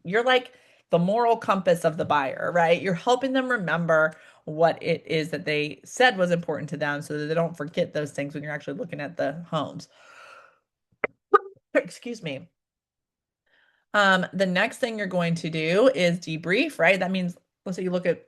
You're like the moral compass of the buyer, right? You're helping them remember what it is that they said was important to them so that they don't forget those things when you're actually looking at the homes. Excuse me. The next thing you're going to do is debrief, right? That means, let's say you look at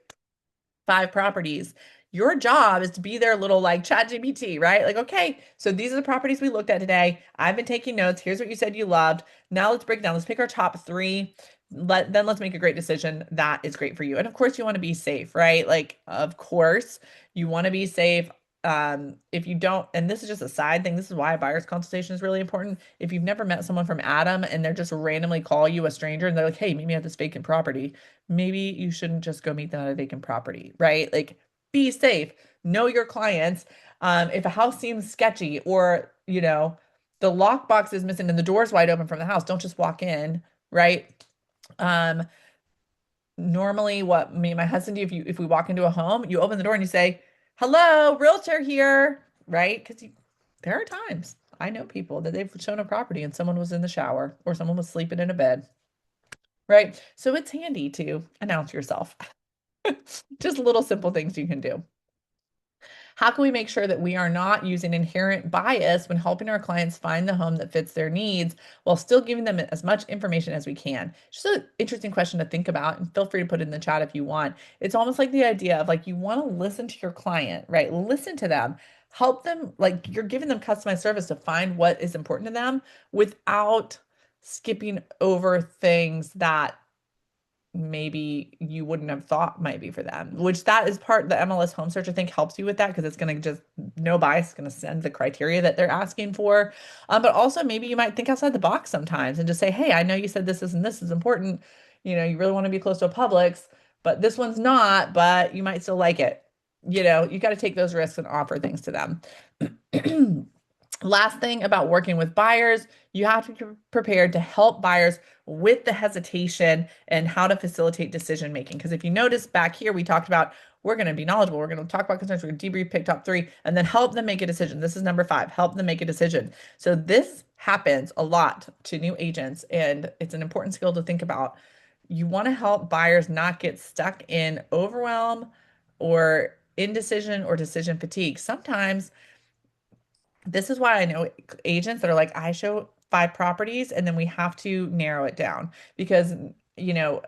5 properties. Your job is to be their little like chat GPT, right? Like, okay, so these are the properties we looked at today. I've been taking notes. Here's what you said you loved. Now let's break it down. Let's pick our top three. Then let's make a great decision that is great for you. And of course, you want to be safe, right? Like, of course, you want to be safe. If you don't, and this is just a side thing, this is why a buyer's consultation is really important. If you've never met someone from Adam and they're just randomly call you a stranger and they're like, hey, meet me at this vacant property, maybe you shouldn't just go meet them at a vacant property, right? Like be safe, know your clients. If a house seems sketchy or, the lockbox is missing and the door's wide open from the house, don't just walk in, right? Um, Normally what me and my husband do if we walk into a home, you open the door and you say, "Hello, realtor here," right? Because there are times I know people that they've shown a property and someone was in the shower or someone was sleeping in a bed, right? So it's handy to announce yourself. Just little simple things you can do. How can we make sure that we are not using inherent bias when helping our clients find the home that fits their needs while still giving them as much information as we can? Just an interesting question to think about, and feel free to put it in the chat if you want. It's almost like the idea of like you want to listen to your client, right? Listen to them, help them, like you're giving them customized service to find what is important to them without skipping over things that maybe you wouldn't have thought might be for them, which that is part the MLS home search I think helps you with that because it's going to just no bias going to send the criteria that they're asking for. But also maybe you might think outside the box sometimes and just say, hey, I know you said this is important. You really want to be close to a Publix, but this one's not, but you might still like it. You got to take those risks and offer things to them. Last thing about working with buyers, you have to be prepared to help buyers with the hesitation and how to facilitate decision making. Because if you notice back here, we talked about we're going to be knowledgeable, we're going to talk about concerns, we're going to debrief, pick top three, and then help them make a decision. This is number 5, help them make a decision. So this happens a lot to new agents, and it's an important skill to think about. You want to help buyers not get stuck in overwhelm or indecision or decision fatigue. Sometimes this is why I know agents that are like, I show 5 properties and then we have to narrow it down because, you know,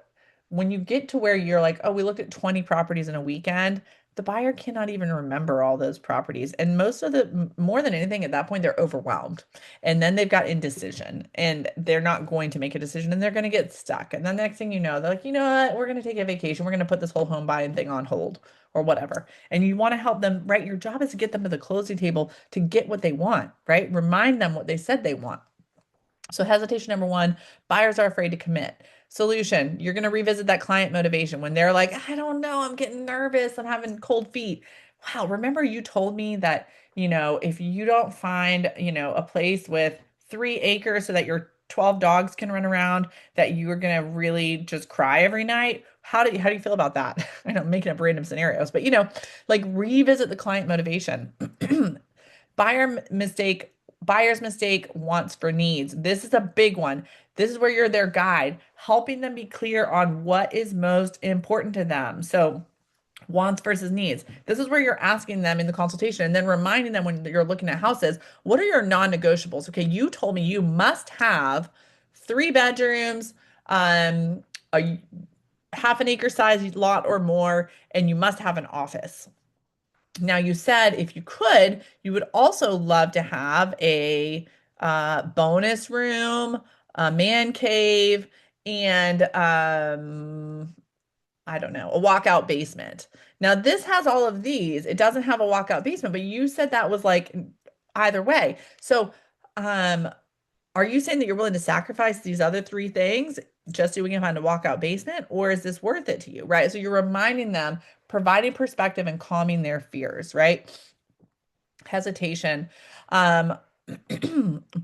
when you get to where you're like, oh, we looked at 20 properties in a weekend, the buyer cannot even remember all those properties. And most of more than anything, at that point, they're overwhelmed. And then they've got indecision and they're not going to make a decision and they're going to get stuck. And then the next thing you know, they're like, you know what, we're going to take a vacation. We're going to put this whole home buying thing on hold or whatever. And you want to help them, right? Your job is to get them to the closing table to get what they want, right? Remind them what they said they want. So hesitation number 1, buyers are afraid to commit. Solution, you're going to revisit that client motivation when they're like, I don't know, I'm getting nervous, I'm having cold feet. Wow, remember you told me that, if you don't find, a place with 3 acres so that your 12 dogs can run around, that you are going to really just cry every night. How do you feel about that? I know I'm making up random scenarios, but like revisit the client motivation. Buyer mistake, buyer's mistake, wants for needs. This is a big one. This is where you're their guide, helping them be clear on what is most important to them. So Wants versus needs. This is where you're asking them in the consultation and then reminding them when you're looking at houses, what are your non-negotiables? Okay, you told me you must have 3 bedrooms, um, a half an acre size lot or more, and you must have an office. Now, you said if you could, you would also love to have a bonus room, a man cave, and I don't know, a walkout basement. Now, this has all of these. It doesn't have a walkout basement, but you said that was like either way. So, um, are you saying that you're willing to sacrifice these other 3 things just so we can find a walkout basement, or is this worth it to you, right? So you're reminding them, providing perspective and calming their fears, right? Hesitation. Um,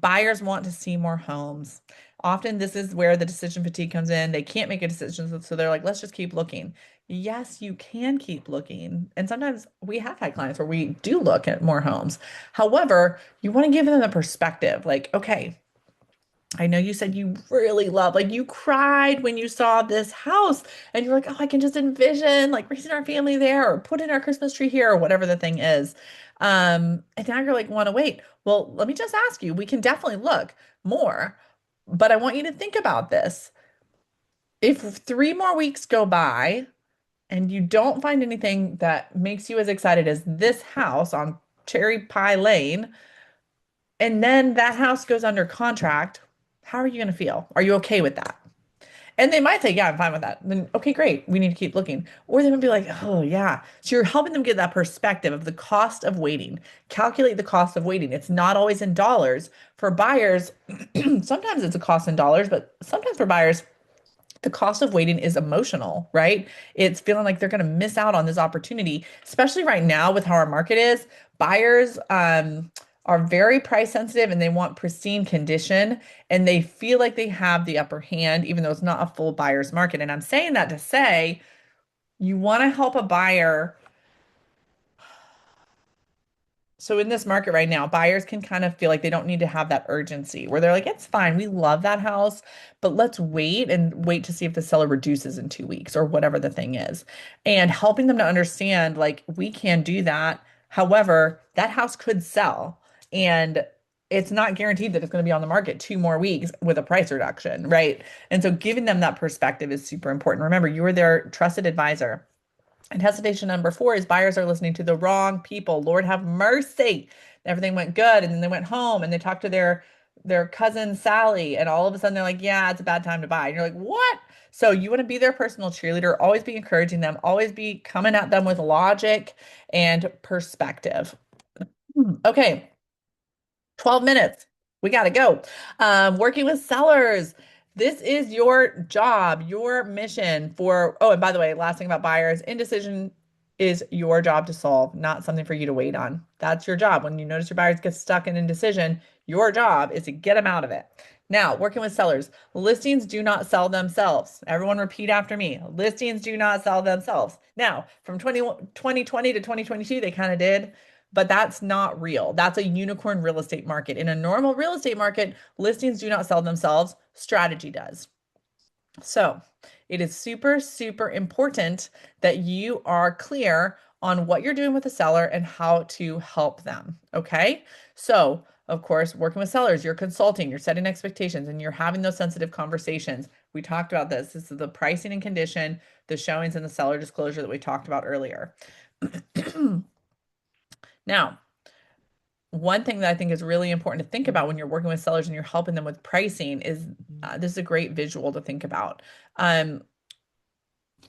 Buyers want to see more homes. Often, this is where the decision fatigue comes in. They can't make a decision, so they're like, let's just keep looking. Yes, you can keep looking. And sometimes we have had clients where we do look at more homes. However, you want to give them the perspective like, okay, I know you said you really love, like you cried when you saw this house and you're like, oh, I can just envision like raising our family there or putting our Christmas tree here or whatever the thing is. And now you're like, want to wait. Well, let me just ask you, we can definitely look more, but I want you to think about this. If 3 more weeks go by and you don't find anything that makes you as excited as this house on Cherry Pie Lane, and then that house goes under contract, how are you going to feel? Are you okay with that? And they might say, yeah, I'm fine with that. Then, okay, great. We need to keep looking. Or they might be like, oh, yeah. So you're helping them get that perspective of the cost of waiting. Calculate the cost of waiting. It's not always in dollars. For buyers, sometimes it's a cost in dollars, but sometimes for buyers, the cost of waiting is emotional, right? It's feeling like they're going to miss out on this opportunity, especially right now with how our market is. Buyers are very price sensitive and they want pristine condition and they feel like they have the upper hand, even though it's not a full buyer's market. And I'm saying that to say you want to help a buyer. So in this market right now, buyers can kind of feel like they don't need to have that urgency where they're like, it's fine. We love that house, but let's wait and wait to see if the seller reduces in 2 weeks or whatever the thing is. And helping them to understand, like, we can do that. However, that house could sell and it's not guaranteed that it's going to be on the market 2 more weeks with a price reduction, right? And so giving them that perspective is super important. Remember, you are their trusted advisor. And hesitation number 4 is buyers are listening to the wrong people. Lord have mercy. Everything went good, and then they went home and they talked to their cousin Sally, and all of a sudden they're like, "Yeah, it's a bad time to buy." And you're like, "What?" So you want to be their personal cheerleader, always be encouraging them, always be coming at them with logic and perspective. Okay, 12 minutes. We got to go. Working with sellers. This is your job, your mission for, oh, and by the way, last thing about buyers, indecision is your job to solve, not something for you to wait on. That's your job. When you notice your buyers get stuck in indecision, your job is to get them out of it. Now, working with sellers, listings do not sell themselves. Everyone repeat after me. Listings do not sell themselves. Now, from 2020 to 2022, they kind of did, but that's not real. That's a unicorn real estate market. In a normal real estate market, listings do not sell themselves, strategy does. So it is super, super important that you are clear on what you're doing with the seller and how to help them. Okay. So, of course, working with sellers, you're consulting, you're setting expectations, and you're having those sensitive conversations. We talked about this. This is the pricing and condition, the showings, and the seller disclosure that we talked about earlier. Now, one thing that I think is really important to think about when you're working with sellers and you're helping them with pricing is this is a great visual to think about. Um,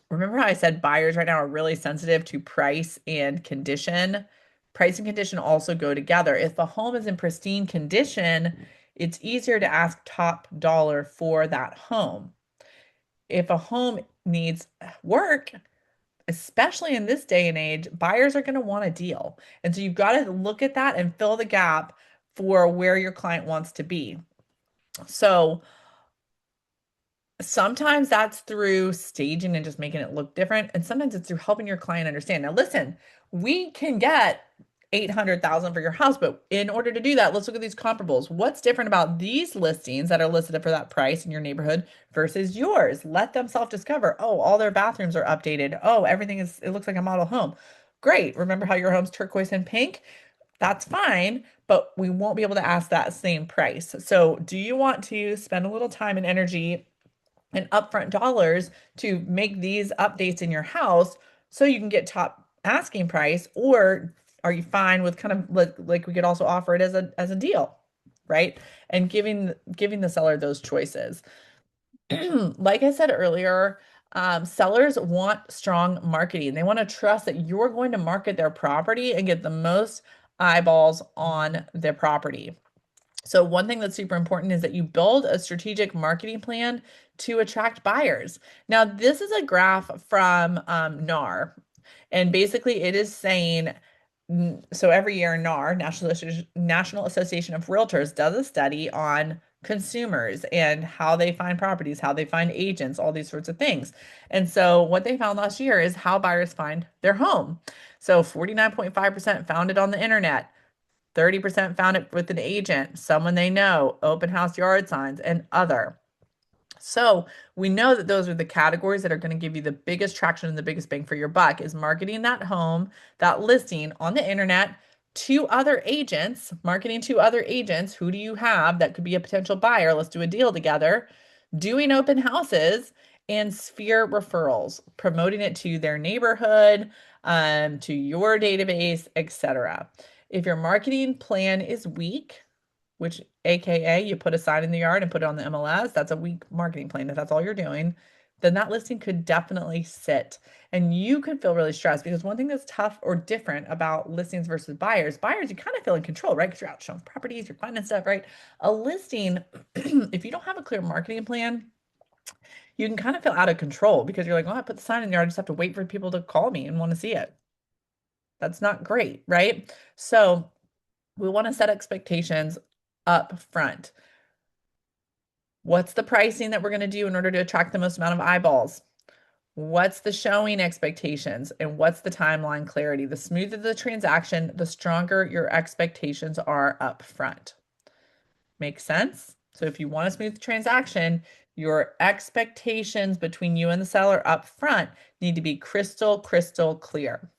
Remember how I said buyers right now are really sensitive to price and condition? Price and condition also go together. If a home is in pristine condition, it's easier to ask top dollar for that home. If a home needs work, especially in this day and age, buyers are going to want a deal. And so you've got to look at that and fill the gap for where your client wants to be. So sometimes that's through staging and just making it look different. And sometimes it's through helping your client understand. Now, listen, we can get 800,000 for your house. But in order to do that, let's look at these comparables. What's different about these listings that are listed for that price in your neighborhood versus yours? Let them self-discover. Oh, all their bathrooms are updated. Oh, everything is, it looks like a model home. Great. Remember how your home's turquoise and pink? That's fine, but we won't be able to ask that same price. So, do you want to spend a little time and energy and upfront dollars to make these updates in your house so you can get top asking price, or are you fine with kind of like we could also offer it as a deal, right? And giving the seller those choices. Like I said earlier, sellers want strong marketing. They want to trust that you're going to market their property and get the most eyeballs on their property. So one thing that's super important is that you build a strategic marketing plan to attract buyers. Now, this is a graph from NAR, and basically it is saying, so every year NAR, National Association of Realtors, does a study on consumers and how they find properties, how they find agents, all these sorts of things. And so what they found last year is how buyers find their home. So 49.5% found it on the internet. 30% found it with an agent, someone they know, open house yard signs, and other. So we know that those are the categories that are going to give you the biggest traction and the biggest bang for your buck is marketing that home, that listing on the internet to other agents, marketing to other agents. Who do you have that could be a potential buyer? Let's do a deal together. Doing open houses and sphere referrals, promoting it to their neighborhood, to your database, etc. If your marketing plan is weak, which AKA you put a sign in the yard and put it on the MLS, that's a weak marketing plan. If that's all you're doing, then that listing could definitely sit. And you could feel really stressed because one thing that's tough or different about listings versus buyers, you kind of feel in control, right? Because you're out showing properties, you're finding stuff, right? A listing, if you don't have a clear marketing plan, you can kind of feel out of control because you're like, oh, I put the sign in there. I just have to wait for people to call me and want to see it. That's not great, right? So we want to set expectations up front. What's the pricing that we're going to do in order to attract the most amount of eyeballs? What's the showing expectations and what's the timeline clarity? The smoother the transaction, the stronger your expectations are up front. Make sense? So if you want a smooth transaction, your expectations between you and the seller up front need to be crystal clear.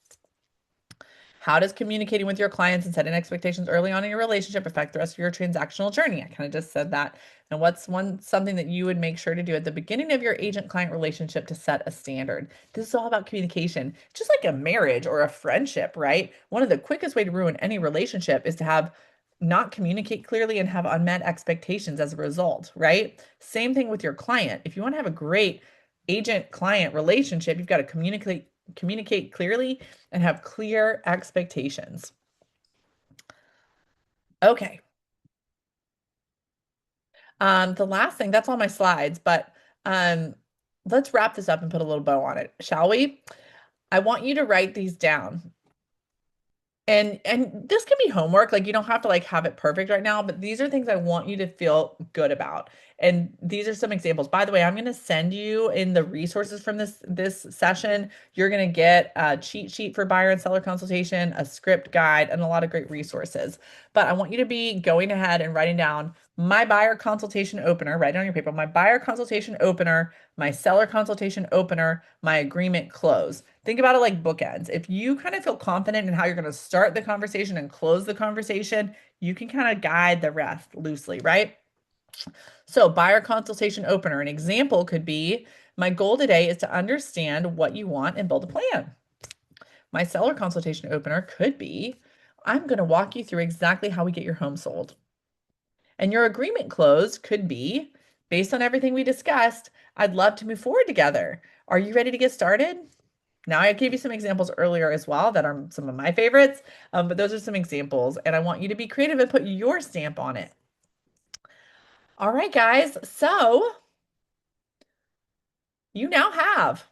How does communicating with your clients and setting expectations early on in your relationship affect the rest of your transactional journey? I kind of just said that. And what's something that you would make sure to do at the beginning of your agent-client relationship to set a standard? This is all about communication. Just like a marriage or a friendship, right? One of the quickest way to ruin any relationship is to have not communicate clearly and have unmet expectations as a result, right? Same thing with your client. If you want to have a great agent-client relationship, you've got to communicate clearly and have clear expectations. Okay. The last thing, that's all my slides, but um, let's wrap this up and put a little bow on it, shall we? I want you to write these down. And this can be homework, like you don't have to like have it perfect right now, but these are things I want you to feel good about. And these are some examples. By the way, I'm going to send you in the resources from this session. You're going to get a cheat sheet for buyer and seller consultation, a script guide, and a lot of great resources. But I want you to be going ahead and writing down my buyer consultation opener, write it on your paper, my buyer consultation opener, my seller consultation opener, my agreement close. Think about it like bookends. If you kind of feel confident in how you're going to start the conversation and close the conversation, you can kind of guide the rest loosely, right? So, buyer consultation opener, an example could be my goal today is to understand what you want and build a plan. My seller consultation opener could be I'm going to walk you through exactly how we get your home sold. And your agreement close could be based on everything we discussed, I'd love to move forward together. Are you ready to get started? Now, I gave you some examples earlier as well that are some of my favorites, but those are some examples, and I want you to be creative and put your stamp on it. All right, guys, so you now have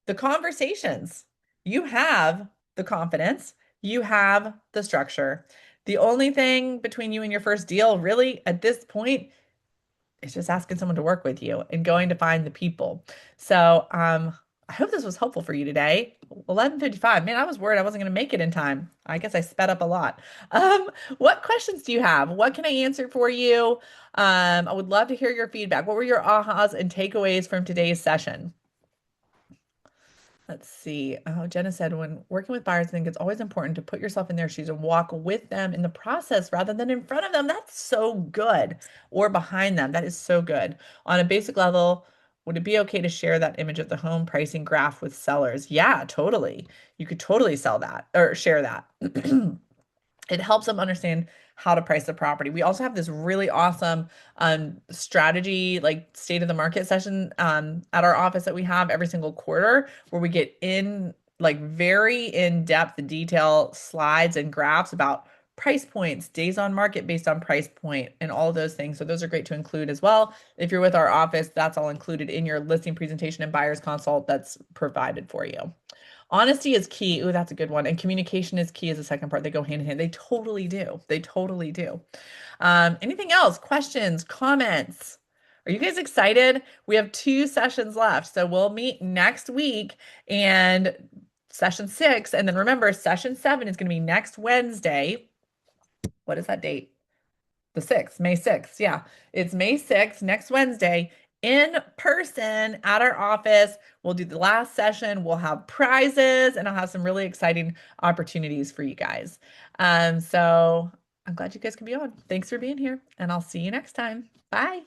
the conversations, you have the confidence, you have the structure. The only thing between you and your first deal, really, at this point, is just asking someone to work with you and going to find the people. So, I hope this was helpful for you today. 11:55. Man, I was worried I wasn't going to make it in time. I guess I sped up a lot. What questions do you have? What can I answer for you? I would love to hear your feedback. What were your ahas and takeaways from today's session? Let's see. Oh, Jenna said, when working with buyers, I think it's always important to put yourself in their shoes and walk with them in the process rather than in front of them. That's so good. Or behind them. That is so good. On a basic level, would it be okay to share that image of the home pricing graph with sellers? Yeah, totally. You could totally sell that or share that. It helps them understand how to price the property. We also have this really awesome strategy, like state of the market session at our office that we have every single quarter, where we get in like very in-depth detail slides and graphs about price points, days on market based on price point, and all of those things. So those are great to include as well. If you're with our office, that's all included in your listing presentation and buyer's consult that's provided for you. Honesty is key. Ooh, that's a good one. And communication is key is the second part. They go hand in hand. They totally do. They totally do. Anything else? Questions, comments? Are you guys excited? We have two sessions left. So we'll meet next week and session six. And then remember, session seven is going to be next Wednesday. What is that date? The 6th, May 6th. Yeah. It's May 6th, next Wednesday, in person at our office. We'll do the last session. We'll have prizes and I'll have some really exciting opportunities for you guys. So I'm glad you guys can be on. Thanks for being here, and I'll see you next time. Bye.